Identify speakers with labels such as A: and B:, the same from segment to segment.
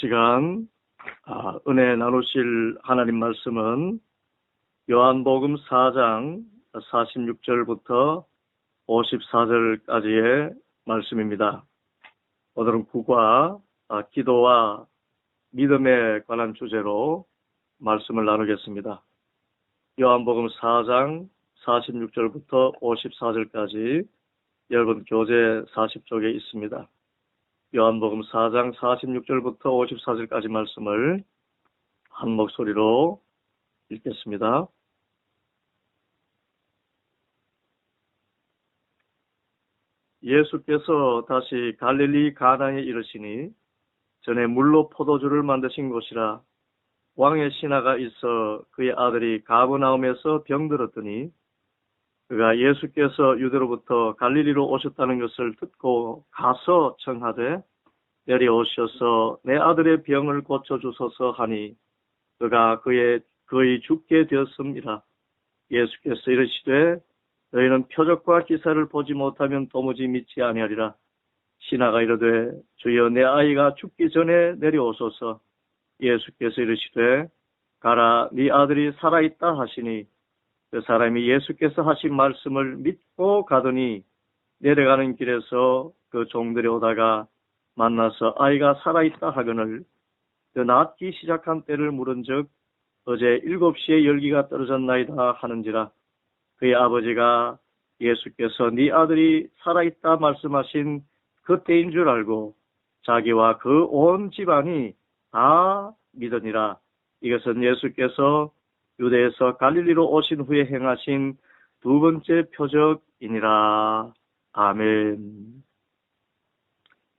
A: 시간 은혜 나누실 하나님 말씀은 요한복음 4장 46절부터 54절까지의 말씀입니다. 오늘은 구과 기도와 믿음에 관한 주제로 말씀을 나누겠습니다. 요한복음 4장 46절부터 54절까지 여러분 교재 40쪽에 있습니다. 요한복음 4장 46절부터 54절까지 말씀을 한 목소리로 읽겠습니다. 예수께서 다시 갈릴리 가나에 이르시니 전에 물로 포도주를 만드신 곳이라. 왕의 신하가 있어 그의 아들이 가버나움에서 병들었더니 그가 예수께서 유대로부터 갈릴리로 오셨다는 것을 듣고 가서 청하되 내려오셔서 내 아들의 병을 고쳐주소서 하니 그가 거의 죽게 되었음이라. 예수께서 이르시되 너희는 표적과 기사를 보지 못하면 도무지 믿지 아니하리라. 신하가 이르되 주여 내 아이가 죽기 전에 내려오소서. 예수께서 이르시되 가라 네 아들이 살아있다 하시니 그 사람이 예수께서 하신 말씀을 믿고 가더니 내려가는 길에서 그 종들이 오다가 만나서 아이가 살아있다 하거늘 그 낫기 시작한 때를 물은즉 어제 7시에 열기가 떨어졌나이다 하는지라. 그의 아버지가 예수께서 네 아들이 살아있다 말씀하신 그때인 줄 알고 자기와 그 온 집안이 다 믿으니라. 이것은 예수께서 유대에서 갈릴리로 오신 후에 행하신 두 번째 표적이니라. 아멘.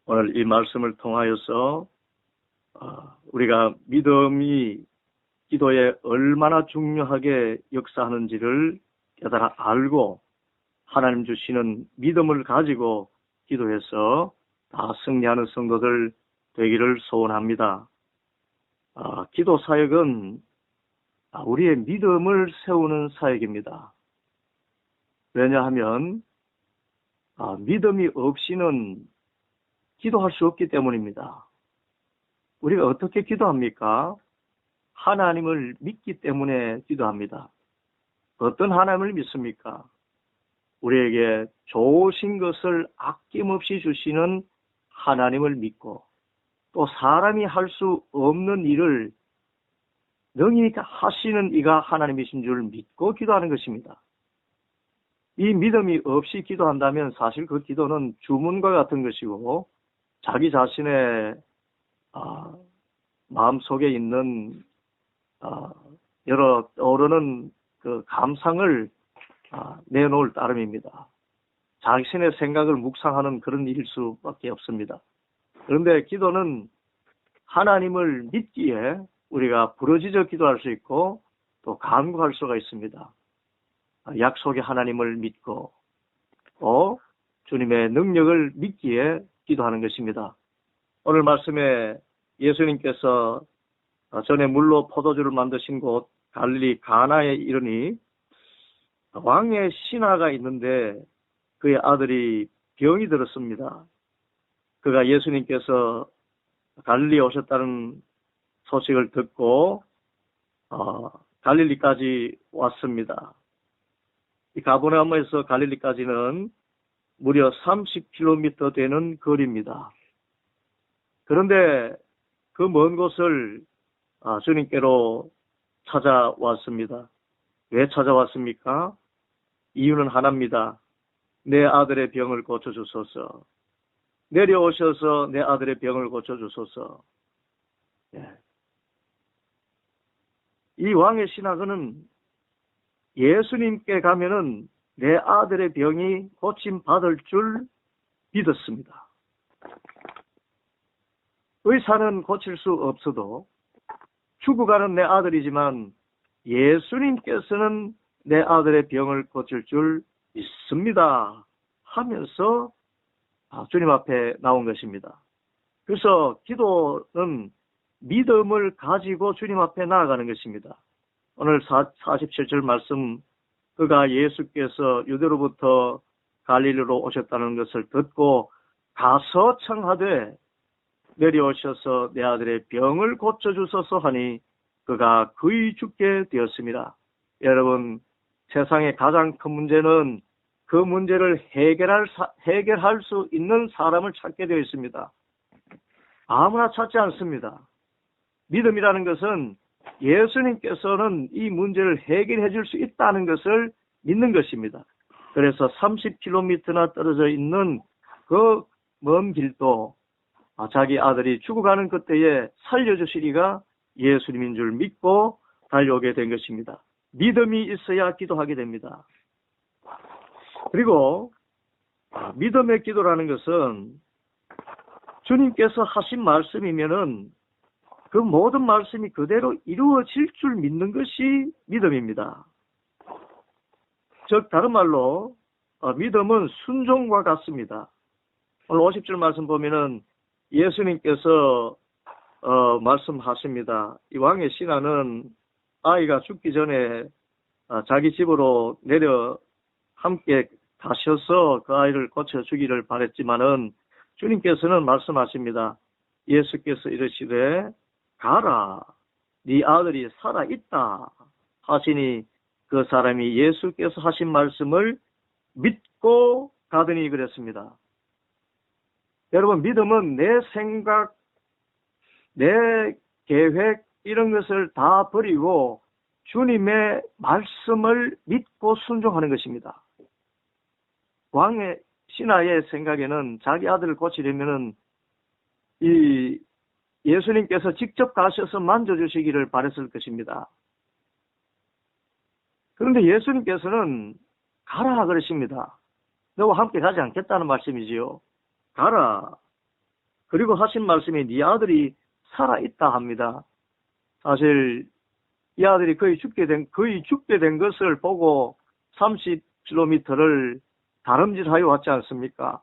A: 오늘 이 말씀을 통하여서 우리가 믿음이 기도에 얼마나 중요하게 역사하는지를 깨달아 알고 하나님 주시는 믿음을 가지고 기도해서 다 승리하는 성도들 되기를 소원합니다. 기도 사역은 우리의 믿음을 세우는 사역입니다. 왜냐하면 믿음이 없이는 기도할 수 없기 때문입니다. 우리가 어떻게 기도합니까? 하나님을 믿기 때문에 기도합니다. 어떤 하나님을 믿습니까? 우리에게 좋으신 것을 아낌없이 주시는 하나님을 믿고 또 사람이 할 수 없는 일을 능히 하시는 이가 하나님이신 줄 믿고 기도하는 것입니다. 이 믿음이 없이 기도한다면 사실 그 기도는 주문과 같은 것이고 자기 자신의 마음속에 있는 여러 떠오르는 그 감상을 내놓을 따름입니다. 자신의 생각을 묵상하는 그런 일일 수밖에 없습니다. 그런데 기도는 하나님을 믿기에 우리가 부르짖어 기도할 수 있고 또 간구할 수가 있습니다. 약속의 하나님을 믿고 또 주님의 능력을 믿기에 기도하는 것입니다. 오늘 말씀에 예수님께서 전에 물로 포도주를 만드신 곳 갈릴리 가나에 이르니 왕의 신하가 있는데 그의 아들이 병이 들었습니다. 그가 예수님께서 갈릴리에 오셨다는 소식을 듣고 갈릴리까지 왔습니다. 이 가버나움에서 갈릴리까지는 무려 30km 되는 거리입니다. 그런데 그 먼 곳을 주님께로 찾아왔습니다. 왜 찾아왔습니까? 이유는 하나입니다. 내 아들의 병을 고쳐주소서. 내려오셔서 내 아들의 병을 고쳐주소서. 이 왕의 신하는 예수님께 가면은 내 아들의 병이 고침받을 줄 믿었습니다. 의사는 고칠 수 없어도 죽어가는 내 아들이지만 예수님께서는 내 아들의 병을 고칠 줄 믿습니다 하면서 주님 앞에 나온 것입니다. 그래서 기도는 믿음을 가지고 주님 앞에 나아가는 것입니다. 오늘 47절 말씀, 그가 예수께서 유대로부터 갈릴리로 오셨다는 것을 듣고 가서 청하되 내려오셔서 내 아들의 병을 고쳐주소서 하니 그가 거의 죽게 되었습니다. 여러분, 세상의 가장 큰 문제는 그 문제를 해결할 수 있는 사람을 찾게 되어 있습니다. 아무나 찾지 않습니다. 믿음이라는 것은 예수님께서는 이 문제를 해결해 줄 수 있다는 것을 믿는 것입니다. 그래서 30km나 떨어져 있는 그 먼 길도 자기 아들이 죽어가는 그때에 살려주시리가 예수님인 줄 믿고 달려오게 된 것입니다. 믿음이 있어야 기도하게 됩니다. 그리고 믿음의 기도라는 것은 주님께서 하신 말씀이면은 그 모든 말씀이 그대로 이루어질 줄 믿는 것이 믿음입니다. 즉 다른 말로 믿음은 순종과 같습니다. 오늘 50절 말씀 보면은 예수님께서 말씀하십니다. 이 왕의 신하는 아이가 죽기 전에 자기 집으로 내려 함께 가셔서 그 아이를 고쳐주기를 바랬지만은 주님께서는 말씀하십니다. 예수께서 이르시되 가라, 네 아들이 살아있다 하시니 그 사람이 예수께서 하신 말씀을 믿고 가더니 그랬습니다. 여러분, 믿음은 내 생각, 내 계획 이런 것을 다 버리고 주님의 말씀을 믿고 순종하는 것입니다. 왕의 신하의 생각에는 자기 아들을 고치려면은 이 예수님께서 직접 가셔서 만져주시기를 바랬을 것입니다. 그런데 예수님께서는 가라 그러십니다. 너와 함께 가지 않겠다는 말씀이지요. 가라. 그리고 하신 말씀이 네 아들이 살아있다 합니다. 사실 이 아들이 거의 죽게 된 것을 보고 30km를 다름질하여 왔지 않습니까?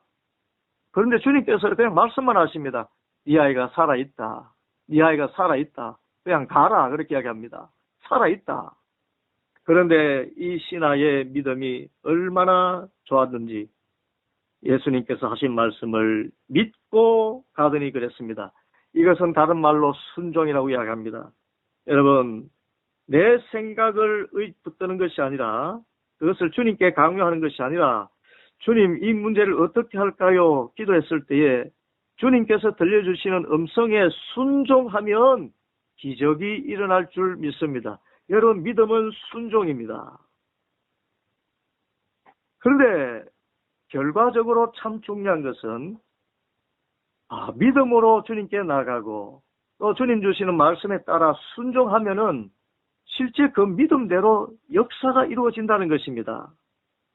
A: 그런데 주님께서 그냥 말씀만 하십니다. 네 아이가 살아있다. 네 아이가 살아있다. 그냥 가라 그렇게 이야기합니다. 살아있다. 그런데 이 신하의 믿음이 얼마나 좋았는지 예수님께서 하신 말씀을 믿고 가더니 그랬습니다. 이것은 다른 말로 순종이라고 이야기합니다. 여러분, 내 생각을 붙드는 것이 아니라 그것을 주님께 강요하는 것이 아니라 주님 이 문제를 어떻게 할까요? 기도했을 때에 주님께서 들려주시는 음성에 순종하면 기적이 일어날 줄 믿습니다. 여러분, 믿음은 순종입니다. 그런데 결과적으로 참 중요한 것은 믿음으로 주님께 나가고 또 주님 주시는 말씀에 따라 순종하면은 실제 그 믿음대로 역사가 이루어진다는 것입니다.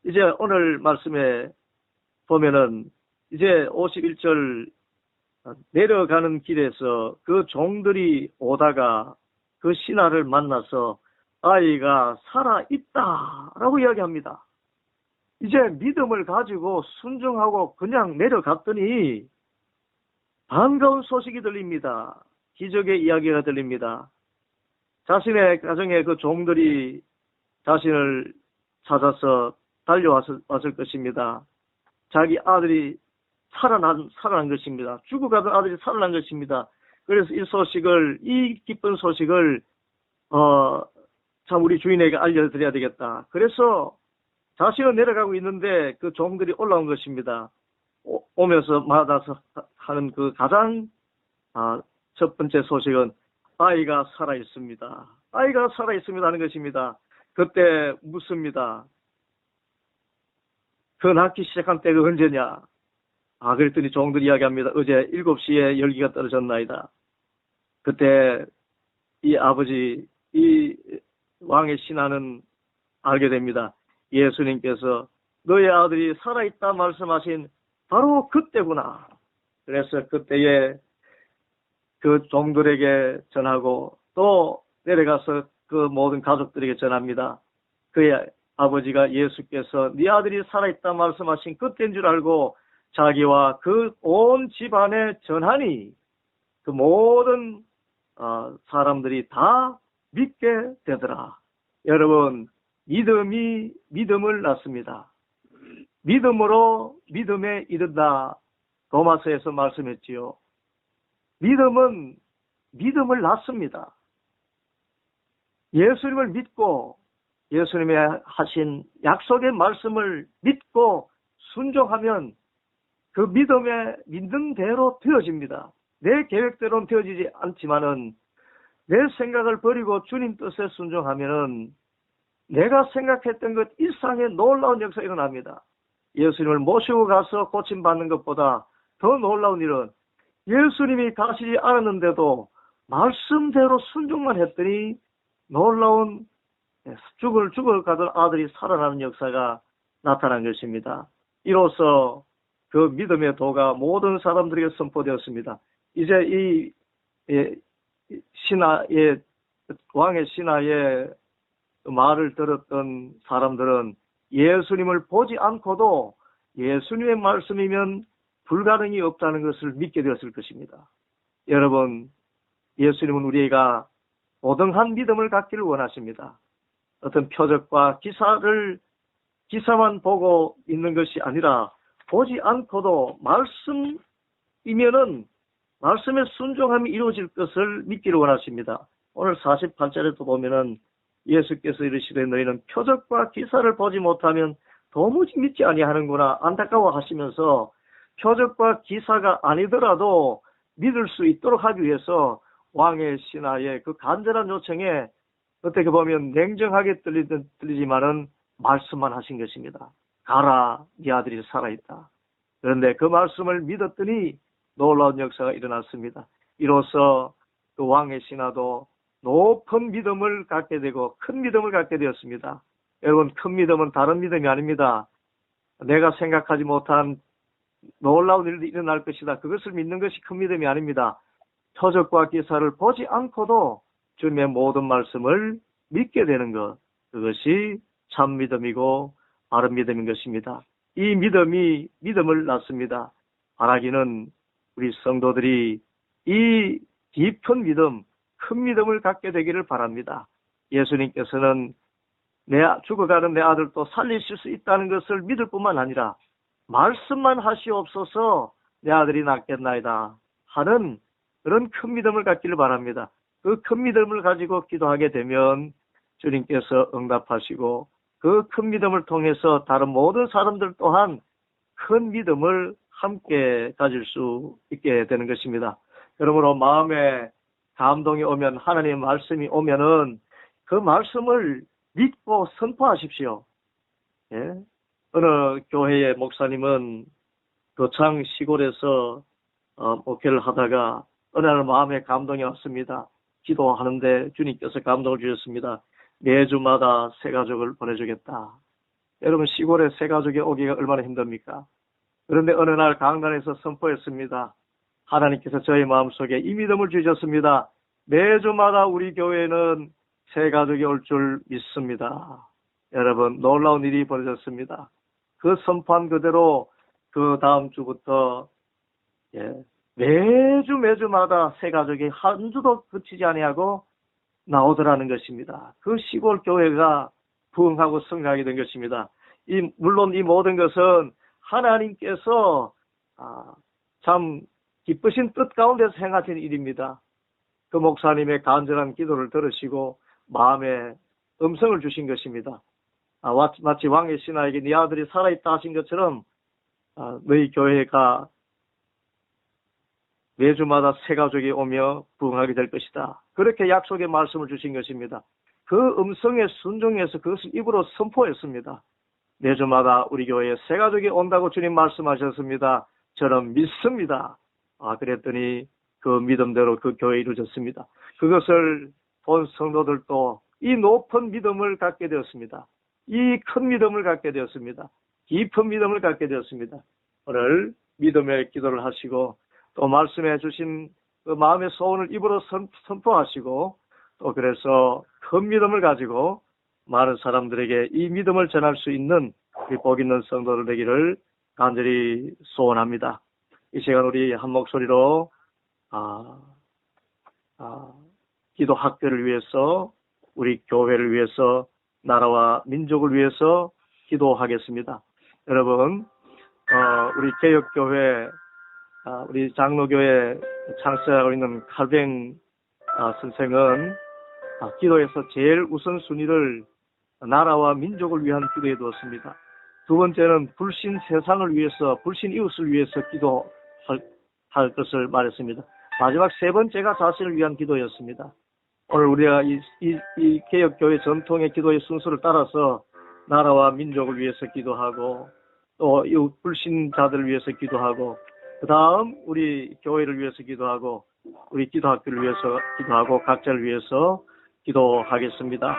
A: 이제 오늘 말씀에 보면은 이제 51절 내려가는 길에서 그 종들이 오다가 그 신하를 만나서 아이가 살아있다라고 이야기합니다. 이제 믿음을 가지고 순종하고 그냥 내려갔더니 반가운 소식이 들립니다. 기적의 이야기가 들립니다. 자신의 가정의 그 종들이 자신을 찾아서 달려왔을 것입니다. 자기 아들이 살아난 것입니다. 죽어가던 아들이 살아난 것입니다. 그래서 이 기쁜 소식을 참 우리 주인에게 알려드려야 되겠다. 그래서 자신은 내려가고 있는데 그 종들이 올라온 것입니다. 오면서 맞아서 하는 그 가장 첫 번째 소식은 아이가 살아있습니다. 아이가 살아있습니다 하는 것입니다. 그때 묻습니다. 그 낳기 시작한 때가 언제냐? 그랬더니 종들이 이야기합니다. 어제 7시에 열기가 떨어졌나이다. 그때 이 아버지, 이 왕의 신하는 알게 됩니다. 예수님께서 너의 아들이 살아있다 말씀하신 바로 그때구나. 그래서 그때에 그 종들에게 전하고 또 내려가서 그 모든 가족들에게 전합니다. 그의 아버지가 예수께서 네 아들이 살아있다 말씀하신 그때인 줄 알고 자기와 그 온 집안에 전하니 그 모든 사람들이 다 믿게 되더라. 여러분, 믿음이 믿음을 낳습니다. 믿음으로 믿음에 이른다. 로마서에서 말씀했지요. 믿음은 믿음을 낳습니다. 예수님을 믿고 예수님의 하신 약속의 말씀을 믿고 순종하면 그 믿는 대로 되어집니다. 내 계획대로는 되어지지 않지만은 내 생각을 버리고 주님 뜻에 순종하면은 내가 생각했던 것 이상의 놀라운 역사가 일어납니다. 예수님을 모시고 가서 고침받는 것보다 더 놀라운 일은 예수님이 가시지 않았는데도 말씀대로 순종만 했더니 놀라운 죽을 가던 아들이 살아나는 역사가 나타난 것입니다. 이로써 그 믿음의 도가 모든 사람들에게 선포되었습니다. 이제 이 신하의 왕의 신하의 말을 들었던 사람들은 예수님을 보지 않고도 예수님의 말씀이면 불가능이 없다는 것을 믿게 되었을 것입니다. 여러분, 예수님은 우리가 고등한 믿음을 갖기를 원하십니다. 어떤 표적과 기사만 보고 있는 것이 아니라 보지 않고도 말씀이면은 말씀에 순종함이 이루어질 것을 믿기를 원하십니다. 오늘 48절에도 보면은 예수께서 이르시되 너희는 표적과 기사를 보지 못하면 도무지 믿지 아니하는구나 안타까워하시면서 표적과 기사가 아니더라도 믿을 수 있도록 하기 위해서 왕의 신하의 그 간절한 요청에 어떻게 보면 냉정하게 들리지만은 말씀만 하신 것입니다. 가라, 네 아들이 살아있다. 그런데 그 말씀을 믿었더니 놀라운 역사가 일어났습니다. 이로써 그 왕의 신하도 높은 믿음을 갖게 되고 큰 믿음을 갖게 되었습니다. 여러분, 큰 믿음은 다른 믿음이 아닙니다. 내가 생각하지 못한 놀라운 일이 일어날 것이다. 그것을 믿는 것이 큰 믿음이 아닙니다. 표적과 기사를 보지 않고도 주님의 모든 말씀을 믿게 되는 것, 그것이 참 믿음이고 바른 믿음인 것입니다. 이 믿음이 믿음을 낳습니다. 바라기는 우리 성도들이 이 깊은 믿음, 큰 믿음을 갖게 되기를 바랍니다. 예수님께서는 죽어가는 내 아들도 살리실 수 있다는 것을 믿을 뿐만 아니라 말씀만 하시옵소서 내 아들이 낫겠나이다 하는 그런 큰 믿음을 갖기를 바랍니다. 그 큰 믿음을 가지고 기도하게 되면 주님께서 응답하시고 그 큰 믿음을 통해서 다른 모든 사람들 또한 큰 믿음을 함께 가질 수 있게 되는 것입니다. 그러므로 마음에 감동이 오면, 하나님의 말씀이 오면은 그 말씀을 믿고 선포하십시오. 예? 어느 교회의 목사님은 거창 시골에서 목회를 하다가 어느 날 마음에 감동이 왔습니다. 기도하는데 주님께서 감동을 주셨습니다. 매주마다 새 가족을 보내주겠다. 여러분, 시골에 새 가족이 오기가 얼마나 힘듭니까? 그런데 어느 날 강단에서 선포했습니다. 하나님께서 저희 마음속에 이 믿음을 주셨습니다. 매주마다 우리 교회는 새 가족이 올 줄 믿습니다. 여러분, 놀라운 일이 벌어졌습니다. 그 선포한 그대로 그 다음 주부터 매주마다 새 가족이 한 주도 그치지 아니하고 나오더라는 것입니다. 그 시골 교회가 부흥하고 성장하게 된 것입니다. 물론 이 모든 것은 하나님께서 참 기쁘신 뜻 가운데서 행하신 일입니다. 그 목사님의 간절한 기도를 들으시고 마음에 음성을 주신 것입니다. 마치 왕의 신하에게 네 아들이 살아있다 하신 것처럼 너희 교회가 매주마다 새 가족이 오며 부흥하게 될 것이다. 그렇게 약속의 말씀을 주신 것입니다. 그 음성에 순종해서 그것을 입으로 선포했습니다. 매주마다 우리 교회에 새 가족이 온다고 주님 말씀하셨습니다. 저는 믿습니다. 그랬더니 그 믿음대로 그 교회에 이루어졌습니다. 그것을 본 성도들도 이 높은 믿음을 갖게 되었습니다. 이 큰 믿음을 갖게 되었습니다. 깊은 믿음을 갖게 되었습니다. 오늘 믿음의 기도를 하시고 또 말씀해 주신 그 마음의 소원을 입으로 선포하시고 또 그래서 큰 믿음을 가지고 많은 사람들에게 이 믿음을 전할 수 있는 우리 복 있는 성도들 되기를 간절히 소원합니다. 이 시간 우리 한 목소리로 기도 학교를 위해서, 우리 교회를 위해서, 나라와 민족을 위해서 기도하겠습니다. 여러분, 우리 개혁교회 우리 장로교회 창세하고 있는 칼뱅 선생은 기도에서 제일 우선순위를 나라와 민족을 위한 기도에 두었습니다. 두 번째는 불신 세상을 위해서, 불신 이웃을 위해서 기도할 것을 말했습니다. 마지막 세 번째가 자신을 위한 기도였습니다. 오늘 우리가 이 개혁교회 전통의 기도의 순서를 따라서 나라와 민족을 위해서 기도하고 또 이웃 불신자들을 위해서 기도하고 그 다음 우리 교회를 위해서 기도하고 우리 기도학교를 위해서 기도하고 각자를 위해서 기도하겠습니다.